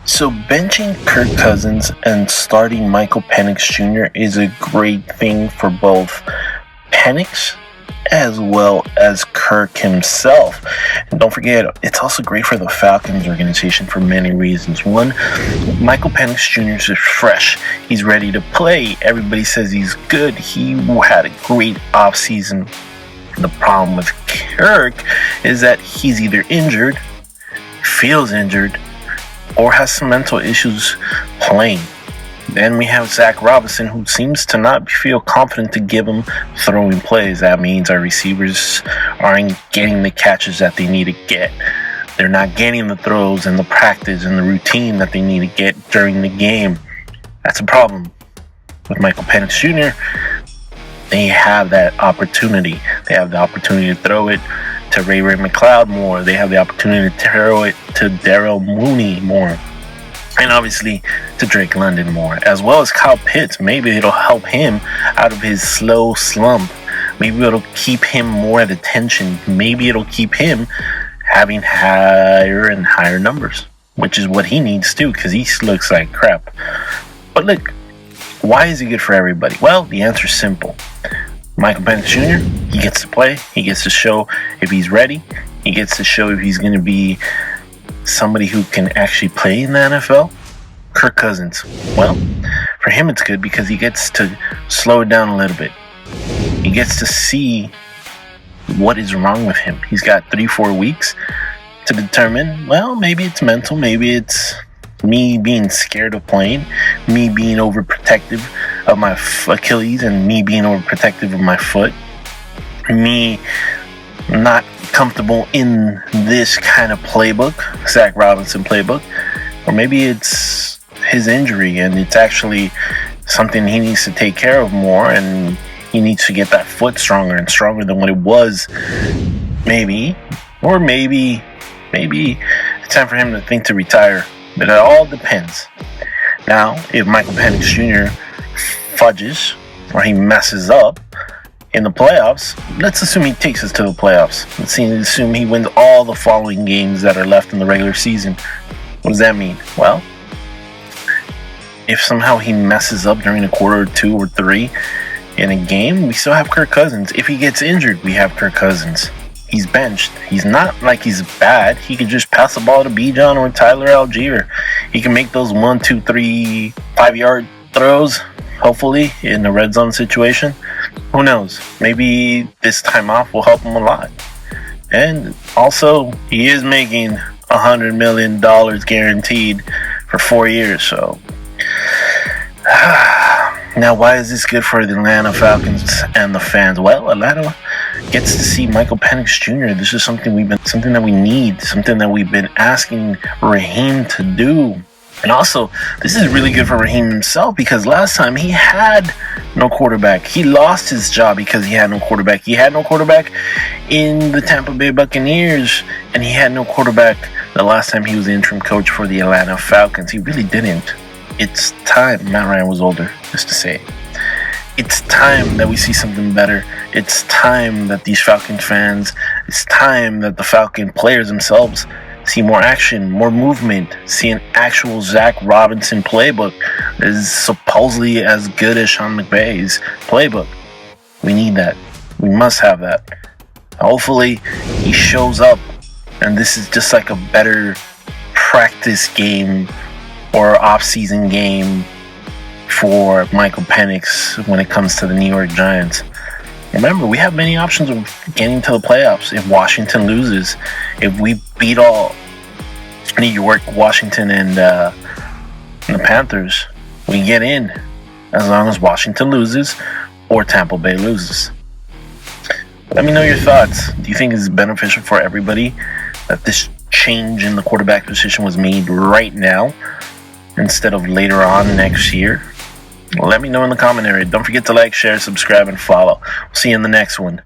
So benching Kirk Cousins and starting Michael Penix Jr. is a great thing for both Penix as well as Kirk himself. And don't forget, it's also great for the Falcons organization for many reasons. One, Michael Penix Jr. is fresh. He's ready to play. Everybody says he's good. He had a great offseason. The problem with Kirk is that he's either injured, feels injured, or has some mental issues playing. Then we have Zach Robinson, who seems to not feel confident to give him throwing plays. That means our receivers aren't getting the catches that they need to get. They're not getting the throws and the practice and the routine that they need to get during the game. That's a problem. With Michael Penix Jr., they have that opportunity. They have the opportunity to throw it to Ray McLeod more. They have the opportunity to throw it to Darrell Mooney more. And obviously to Drake London more, as well as Kyle Pitts. Maybe it'll help him out of his slow slump. Maybe it'll keep him more at attention. Maybe it'll keep him having higher and higher numbers, which is what he needs too, because he looks like crap. But look, why is it good for everybody? Well, the answer is simple. Michael Penix Jr., he gets to play. He gets to show if he's ready. He gets to show if he's going to be somebody who can actually play in the NFL. Kirk Cousins, well, for him it's good because he gets to slow it down a little bit. He gets to see what is wrong with him. He's got 3-4 weeks to determine, well, maybe it's mental, maybe it's me being scared of playing, me being overprotective of my Achilles, and me being overprotective of my foot, me not comfortable in this kind of playbook, Zach Robinson playbook, or maybe it's his injury and it's actually something he needs to take care of more, and he needs to get that foot stronger and stronger than what it was. Maybe it's time for him to think to retire. But it all depends. Now, if Michael Penix Jr. fudges or he messes up in the playoffs, let's assume he takes us to the playoffs. Let's assume he wins all the following games that are left in the regular season. What does that mean? Well, if somehow he messes up during a quarter or 2 or 3 in a game, we still have Kirk Cousins. If he gets injured, we have Kirk Cousins. He's benched. He's not like he's bad. He could just pass the ball to Bijan or Tyler Algier. He can make those 1, 2, 3, 5-yard throws, hopefully, in the red zone situation. Who knows? Maybe this time off will help him a lot. And also, he is making $100 million guaranteed for 4 years. So, now why is this good for the Atlanta Falcons and the fans? Well, Atlanta gets to see Michael Penix Jr. This is something that we need, something that we've been asking Raheem to do. And also, this is really good for Raheem himself because last time he had no quarterback. He lost his job because he had no quarterback. He had no quarterback in the Tampa Bay Buccaneers, and he had no quarterback the last time he was the interim coach for the Atlanta Falcons. He really didn't. It's time. Matt Ryan was older, just to say. It's time that we see something better. It's time that these Falcon fans, it's time that the Falcon players themselves see more action, more movement, see an actual Zach Robinson playbook that is supposedly as good as Sean McVay's playbook. We need that. We must have that. Hopefully, he shows up and this is just like a better practice game or off-season game for Michael Penix when it comes to the New York Giants. Remember, we have many options of getting to the playoffs. If Washington loses, if we beat all New York, Washington, and the Panthers, we get in as long as Washington loses or Tampa Bay loses. Let me know your thoughts. Do you think it's beneficial for everybody that this change in the quarterback position was made right now instead of later on next year? Let me know in the comment area. Don't forget to like, share, subscribe, and follow. We'll see you in the next one.